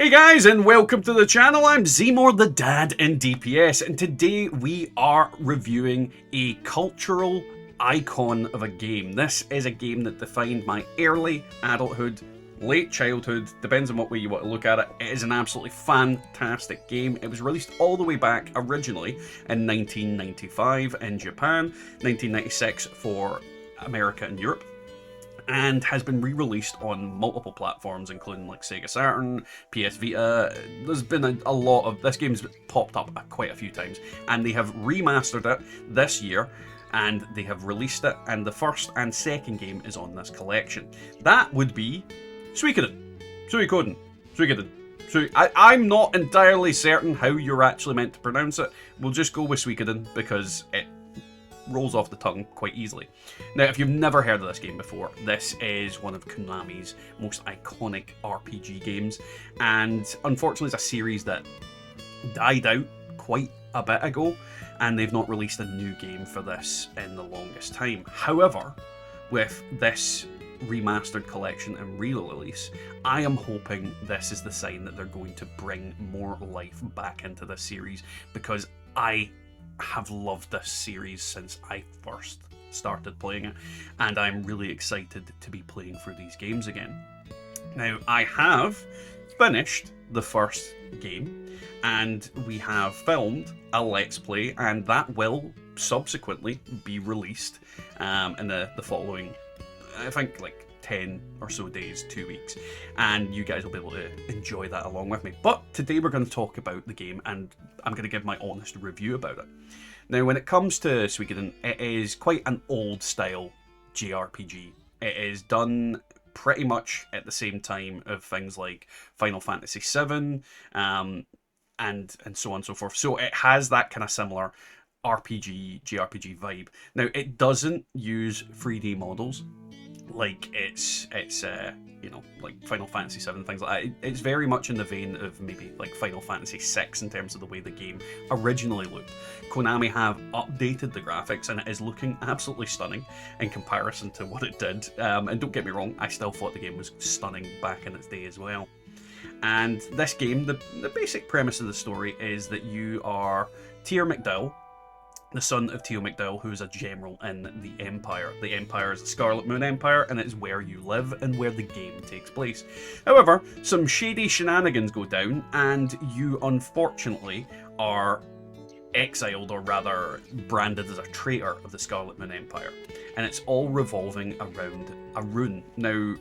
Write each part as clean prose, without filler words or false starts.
Hey guys, and welcome to the channel. I'm Zemore the Dad in DPS, and today we are reviewing a cultural icon of a game. This is a game that defined my early adulthood, late childhood, depends on what way you want to look at it. It is an absolutely fantastic game. It was released all the way back originally in 1995 in Japan, 1996 for America and Europe, and has been re-released on multiple platforms, including like Sega Saturn, PS Vita. There's been a lot of... This game's popped up quite a few times, and they have remastered it this year, and they have released it, and the first and second game is on this collection. That would be Suikoden. I'm not entirely certain how you're actually meant to pronounce it. We'll just go with Suikoden because it rolls off the tongue quite easily. Now, if you've never heard of this game before, this is one of Konami's most iconic RPG games, and unfortunately it's a series that died out quite a bit ago, and they've not released a new game for this in the longest time. However, with this remastered collection and re-release, I am hoping this is the sign that they're going to bring more life back into this series, because I have loved this series since I first started playing it, and I'm really excited to be playing through these games again. Now, I have finished the first game, and we have filmed a Let's Play, and that will subsequently be released in the following, I think, like 10 or so days, 2 weeks, and you guys will be able to enjoy that along with me. But today we're going to talk about the game, and I'm going to give my honest review about it. Now, when it comes to Suikoden, it is quite an old style JRPG. It is done pretty much at the same time of things like Final Fantasy VII, and so on and so forth. So it has that kind of similar JRPG vibe. Now, it doesn't use 3D models like it's you know, like Final Fantasy VII, things like that. It's very much in the vein of maybe like Final Fantasy VI in terms of the way the game originally looked. Konami have updated the graphics, and it is looking absolutely stunning in comparison to what it did. And don't get me wrong, I still thought the game was stunning back in its day as well. And this game, the basic premise of the story is that you are Tyr McDowell, the son of Teal McDowell, who is a general in the Empire. The Empire is the Scarlet Moon Empire, and it's where you live and where the game takes place. However, some shady shenanigans go down, and you unfortunately are exiled, or rather branded as a traitor of the Scarlet Moon Empire. And it's all revolving around a rune. Now,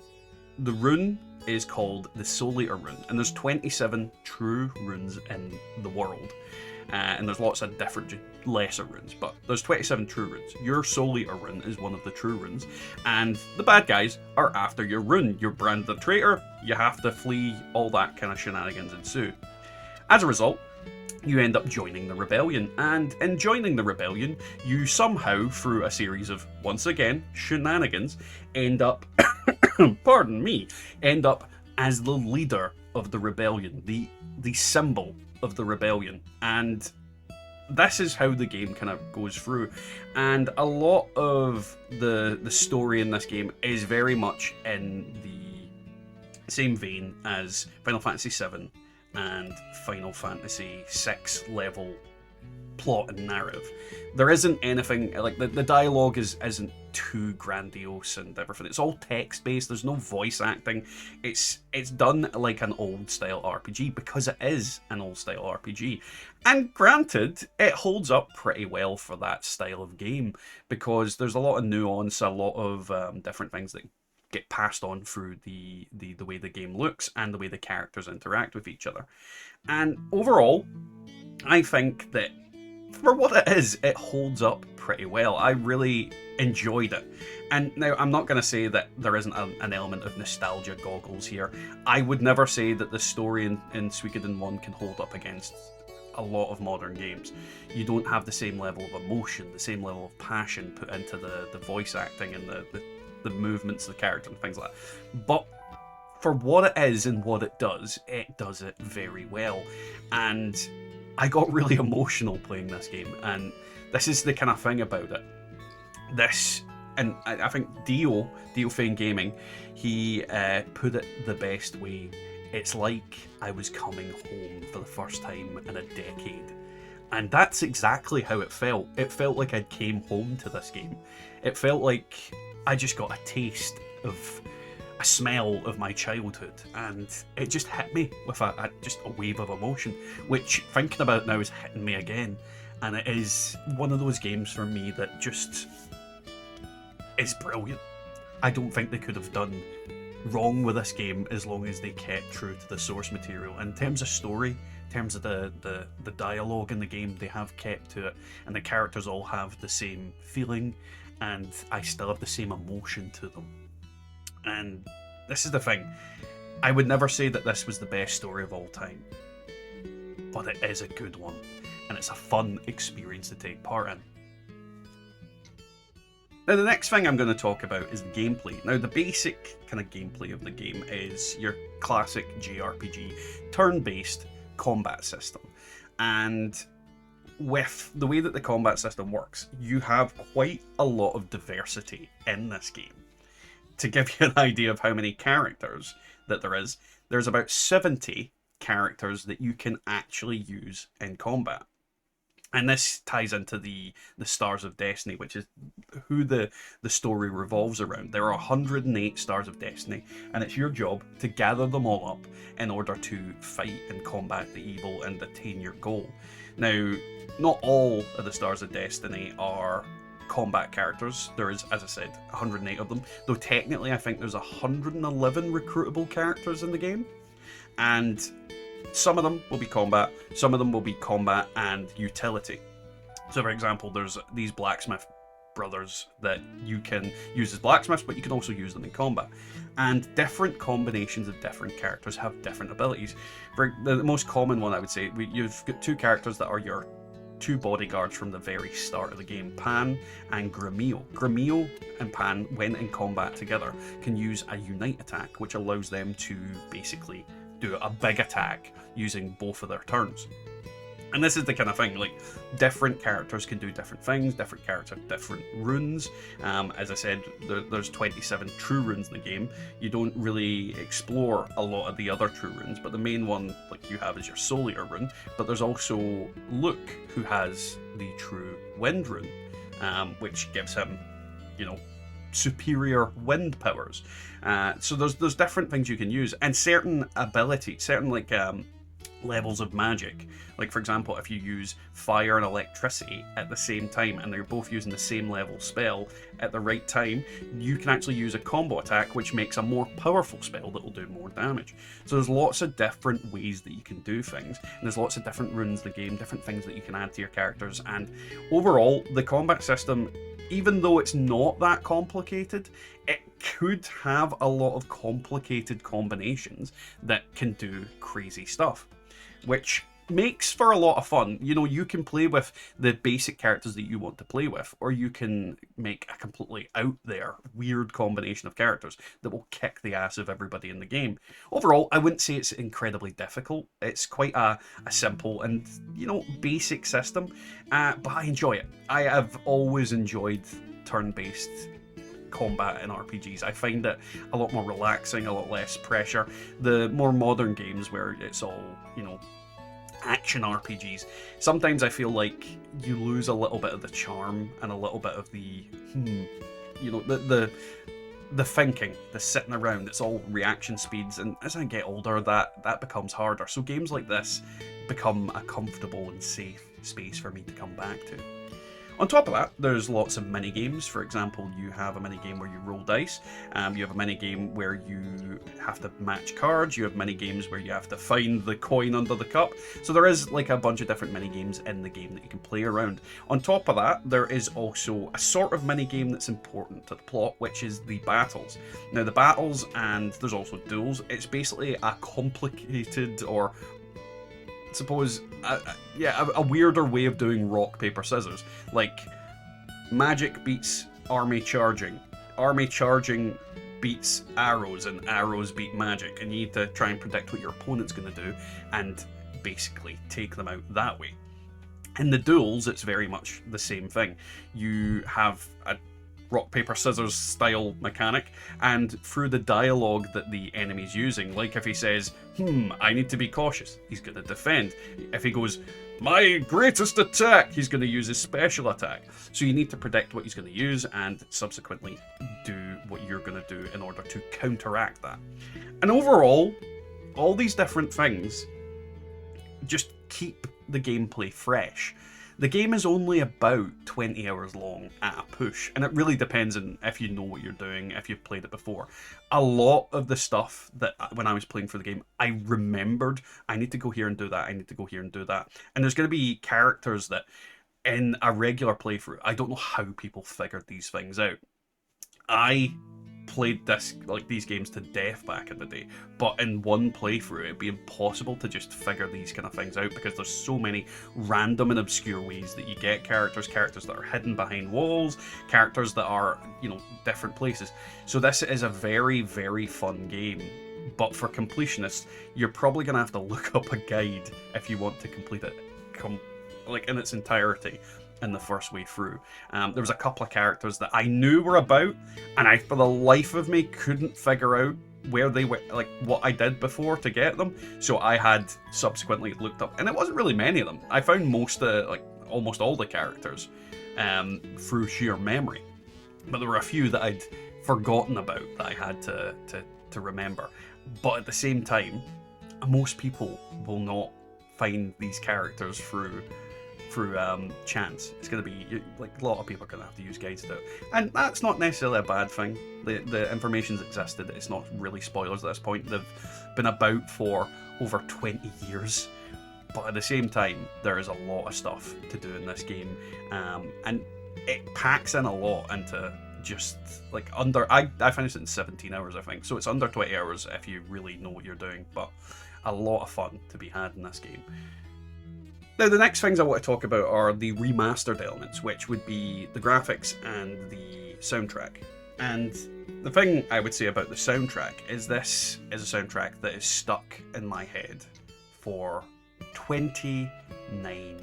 the rune is called the Soul Eater rune, and there's 27 true runes in the world. And there's lots of different lesser runes, but there's 27 true runes. Your Soul Eater rune is one of the true runes, and the bad guys are after your rune. You're branded a traitor, you have to flee, all that kind of shenanigans ensue. As a result, you end up joining the rebellion, and in joining the rebellion, you somehow, through a series of, once again, shenanigans, end up, pardon me, end up as the leader of the rebellion, the symbol of the rebellion. And this is how the game kind of goes through, and a lot of the story in this game is very much in the same vein as Final Fantasy VII and Final Fantasy VI level plot and narrative. There isn't anything like the dialogue isn't too grandiose and everything. It's all text based. There's no voice acting. It's done like an old style RPG because it is an old style RPG. And granted, it holds up pretty well for that style of game because there's a lot of nuance, a lot of different things that get passed on through the way the game looks and the way the characters interact with each other. And overall, I think that for what it is, it holds up pretty well. I really enjoyed it. And now, I'm not going to say that there isn't an element of nostalgia goggles here. I would never say that the story in Suikoden 1 can hold up against a lot of modern games. You don't have the same level of emotion, the same level of passion put into the voice acting and the movements of the character and things like that. But for what it is and what it does it very well. And I got really emotional playing this game, and this is the kind of thing about it. This, and I think Dio Fane Gaming, he put it the best way it's like I was coming home for the first time in a decade. And that's exactly how it felt. It felt like I came home to this game. It felt like I just got a taste of a smell of my childhood, and it just hit me with just a wave of emotion, which, thinking about it now, is hitting me again. And it is one of those games for me that just is brilliant. I don't think they could have done wrong with this game as long as they kept true to the source material. In terms of story, in terms of the dialogue in the game, they have kept to it, and the characters all have the same feeling, and I still have the same emotion to them. And this is the thing, I would never say that this was the best story of all time, but it is a good one, and it's a fun experience to take part in. Now, the next thing I'm going to talk about is the gameplay. Now, the basic kind of gameplay of the game is your classic JRPG turn-based combat system. And with the way that the combat system works, you have quite a lot of diversity in this game. To give you an idea of how many characters that there is, there's about 70 characters that you can actually use in combat. And this ties into the Stars of Destiny, which is who the story revolves around. There are 108 Stars of Destiny, and it's your job to gather them all up in order to fight and combat the evil and attain your goal. Now, not all of the Stars of Destiny are combat characters. There is, as I said, 108 of them, though technically I think there's 111 recruitable characters in the game, and some of them will be combat, some of them will be combat and utility. So for example, there's these blacksmith brothers that you can use as blacksmiths, but you can also use them in combat. And different combinations of different characters have different abilities. For the most common one, I would say, you've got two characters that are your two bodyguards from the very start of the game, Pan and Gremio. Gremio and Pan, when in combat together, can use a unite attack, which allows them to basically do a big attack using both of their turns. And this is the kind of thing, like, different characters can do different things, different characters have different runes. As I said, there's 27 true runes in the game. You don't really explore a lot of the other true runes, but the main one, like, you have is your Soul Eater rune, but there's also Luke, who has the true wind rune, which gives him, you know, superior wind powers. So there's different things you can use, and certain abilities, certain like levels of magic. Like for example, if you use fire and electricity at the same time and they're both using the same level spell at the right time, you can actually use a combo attack which makes a more powerful spell that will do more damage. So there's lots of different ways that you can do things, and there's lots of different runes in the game, different things that you can add to your characters, and overall the combat system, even though it's not that complicated, it could have a lot of complicated combinations that can do crazy stuff, which makes for a lot of fun. You know, you can play with the basic characters that you want to play with, or you can make a completely out there, weird combination of characters that will kick the ass of everybody in the game. Overall, I wouldn't say it's incredibly difficult. It's quite a simple and, you know, basic system, but I enjoy it. I have always enjoyed turn-based combat in RPGs. I find it a lot more relaxing, a lot less pressure. The more modern games where it's all, you know, action RPGs, sometimes I feel like you lose a little bit of the charm and a little bit of the you know, the thinking, the sitting around. It's all reaction speeds, and as I get older, that becomes harder. So games like this become a comfortable and safe space for me to come back to. On top of that, there's lots of mini-games. For example, you have a mini-game where you roll dice, you have a mini-game where you have to match cards, you have mini-games where you have to find the coin under the cup. So there is like a bunch of different mini-games in the game that you can play around. On top of that, there is also a sort of mini-game that's important to the plot, which is the battles. Now the battles, and there's also duels, it's basically a complicated, or suppose a weirder way of doing rock paper scissors. Like, magic beats army charging beats arrows, and arrows beat magic, and you need to try and predict what your opponent's going to do and basically take them out that way. In the duels, it's very much the same thing. You have a rock, paper, scissors style mechanic, and through the dialogue that the enemy's using, like if he says, I need to be cautious, he's going to defend. If he goes, my greatest attack, he's going to use his special attack. So you need to predict what he's going to use and subsequently do what you're going to do in order to counteract that. And overall, all these different things just keep the gameplay fresh. The game is only about 20 hours long at a push, and it really depends on if you know what you're doing, if you've played it before. A lot of the stuff that when I was playing for the game, I remembered, I need to go here and do that, I need to go here and do that. And there's going to be characters that in a regular playthrough, I don't know how people figured these things out. I played these games to death back in the day, but in one playthrough it'd be impossible to just figure these kind of things out because there's so many random and obscure ways that you get characters that are hidden behind walls, characters that are, different places. So this is a very, very fun game, but for completionists, you're probably gonna have to look up a guide if you want to complete it in its entirety in the first way through. There was a couple of characters that I knew were about, and I, for the life of me, couldn't figure out where they were, what I did before to get them. So I had subsequently looked up, and it wasn't really many of them. I found almost all the characters through sheer memory, but there were a few that I'd forgotten about that I had to remember. But at the same time, most people will not find these characters through chance. It's going to be a lot of people are going to have to use guides to do it, and that's not necessarily a bad thing. The information's existed. It's not really spoilers at this point. They've been about for over 20 years, but at the same time, there is a lot of stuff to do in this game, and it packs in a lot into just I finished it in 17 hours, I think. So it's under 20 hours if you really know what you're doing, but a lot of fun to be had in this game. Now, the next things I want to talk about are the remastered elements, which would be the graphics and the soundtrack. And the thing I would say about the soundtrack is this is a soundtrack that is stuck in my head for 29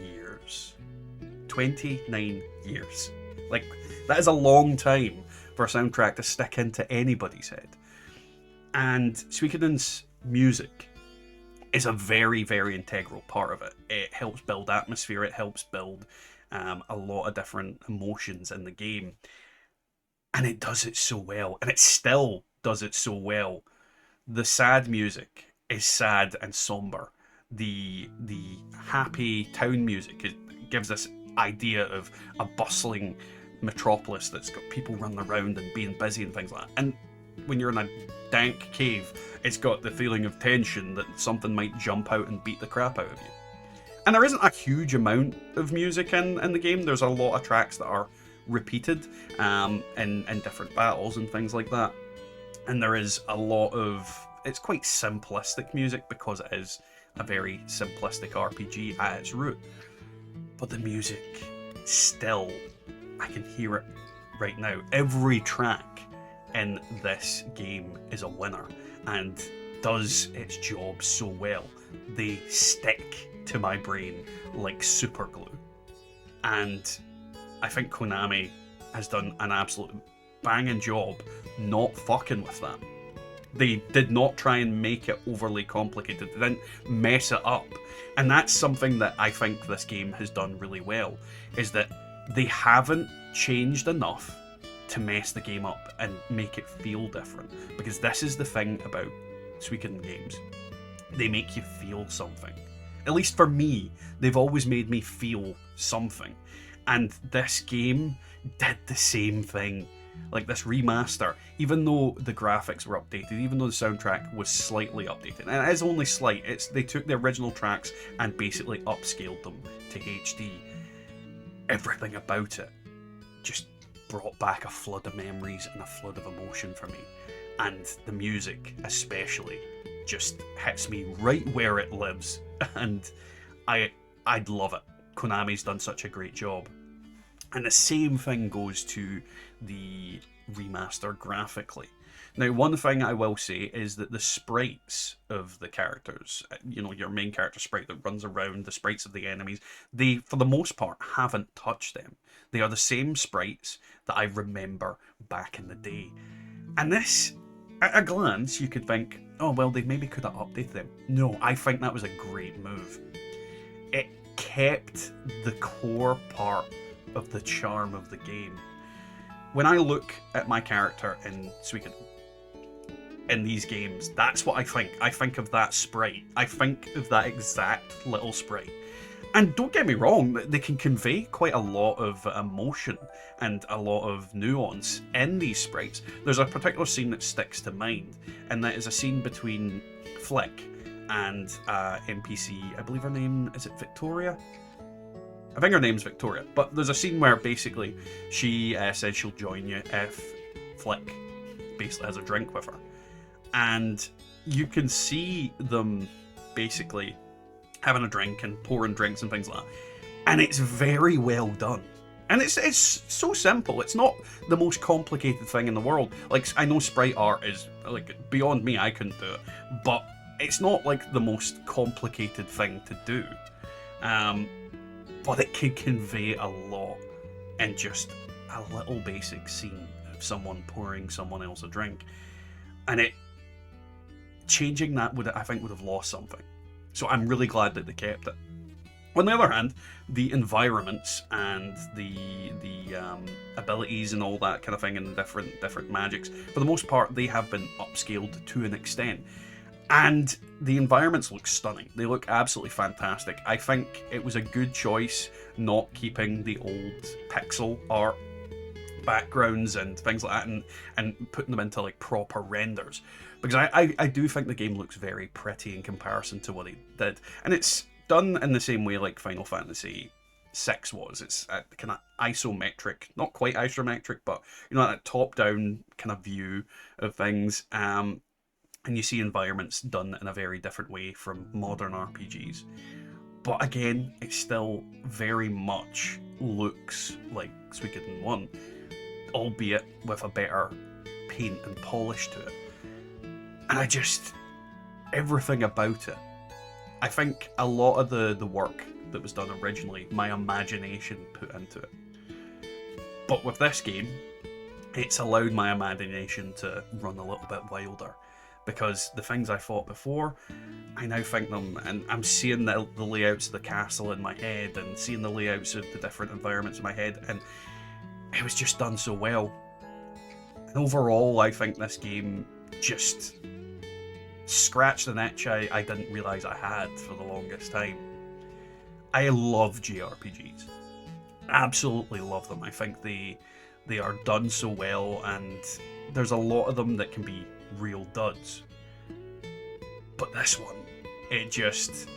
years. 29 years. That is a long time for a soundtrack to stick into anybody's head. And Suikoden's music is a very, very integral part of it. It helps build atmosphere, it helps build a lot of different emotions in the game. And it does it so well, and it still does it so well. The sad music is sad and somber. The happy town music gives this idea of a bustling metropolis that's got people running around and being busy and things like that. And when you're in a dank cave, it's got the feeling of tension that something might jump out and beat the crap out of you. And there isn't a huge amount of music in the game. There's a lot of tracks that are repeated in different battles and things like that. And there is a lot of... It's quite simplistic music because it is a very simplistic RPG at its root. But the music, still, I can hear it right now. Every track in this game is a winner and does its job so well. They stick to my brain like super glue. And I think Konami has done an absolute banging job not fucking with that. They did not try and make it overly complicated. They didn't mess it up. And that's something that I think this game has done really well, is that they haven't changed enough to mess the game up and make it feel different. Because this is the thing about Suikoden games. They make you feel something. At least for me, they've always made me feel something. And this game did the same thing. Like this remaster, even though the graphics were updated, even though the soundtrack was slightly updated, and it is only slight, they took the original tracks and basically upscaled them to HD. Everything about it just brought back a flood of memories and a flood of emotion for me. And the music especially just hits me right where it lives. And I'd love it. Konami's done such a great job. And the same thing goes to the remaster graphically. Now, one thing I will say is that the sprites of the characters, you know, your main character sprite that runs around, the sprites of the enemies, they, for the most part, haven't touched them. They are the same sprites that I remember back in the day. And this, at a glance, you could think, oh, well, they maybe could have updated them. No, I think that was a great move. It kept the core part of the charm of the game. When I look at my character in Suikoden, in these games, that's what I think. I think of that sprite. I think of that exact little sprite. And don't get me wrong, they can convey quite a lot of emotion and a lot of nuance in these sprites. There's a particular scene that sticks to mind, and that is a scene between Flick and NPC, I believe her name, is it Victoria? I think her name's Victoria, but there's a scene where basically she says she'll join you if Flick basically has a drink with her. And you can see them basically having a drink and pouring drinks and things like that. And it's very well done. And it's so simple. It's not the most complicated thing in the world. Like, I know sprite art is like beyond me, I couldn't do it. But it's not like the most complicated thing to do. But it can convey a lot in just a little basic scene of someone pouring someone else a drink. And changing that I think would have lost something. So I'm really glad that they kept it. On the other hand, the environments and the abilities and all that kind of thing, and the different magics, for the most part, they have been upscaled to an extent. And the environments look stunning. They look absolutely fantastic. I think it was a good choice not keeping the old pixel art backgrounds and things like that and putting them into like proper renders. Because I do think the game looks very pretty in comparison to what they did. And it's done in the same way like Final Fantasy VI was. It's kind of isometric, not quite isometric, but you know, that top-down kind of view of things. And you see environments done in a very different way from modern RPGs. But again, it still very much looks like Suikoden 1, albeit with a better paint and polish to it. And everything about it. I think a lot of the work that was done originally, my imagination put into it. But with this game, it's allowed my imagination to run a little bit wilder. Because the things I thought before, I now think them, and I'm seeing the layouts of the castle in my head, and seeing the layouts of the different environments in my head, and it was just done so well. And overall, I think this game just scratched an itch I didn't realise I had for the longest time. I love JRPGs. Absolutely love them. I think they are done so well, and there's a lot of them that can be real duds. But this one, it just,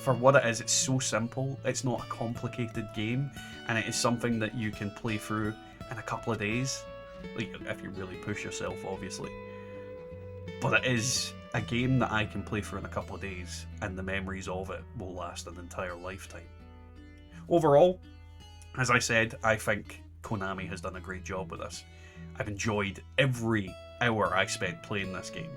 for what it is, it's so simple. It's not a complicated game, and it is something that you can play through in a couple of days, like if you really push yourself, obviously. But it is a game that I can play through in a couple of days, and the memories of it will last an entire lifetime. Overall, as I said, I think Konami has done a great job with this. I've enjoyed every hour I spent playing this game,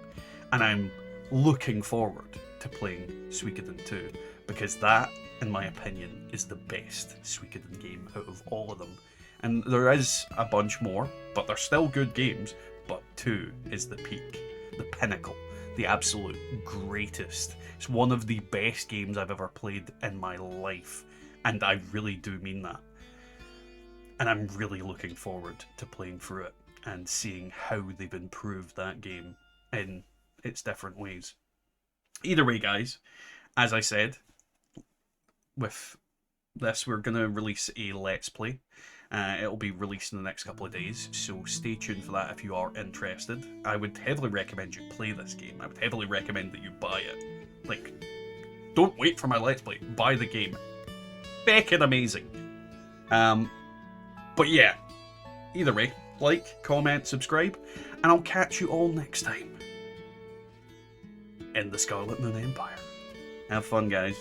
and I'm looking forward to playing Suikoden 2, because that, in my opinion, is the best Suikoden game out of all of them. And there is a bunch more, but they're still good games, but 2 is the peak, the pinnacle, the absolute greatest. It's one of the best games I've ever played in my life, and I really do mean that. And I'm really looking forward to playing through it and seeing how they've improved that game in its different ways. Either way, guys, as I said, with this, we're going to release a Let's Play. It'll be released in the next couple of days, so stay tuned for that if you are interested. I would heavily recommend you play this game. I would heavily recommend that you buy it. Like, don't wait for my Let's Play. Buy the game. Feckin' amazing. But yeah, either way, like, comment, subscribe, and I'll catch you all next time in the Scarlet Moon Empire. Have fun, guys.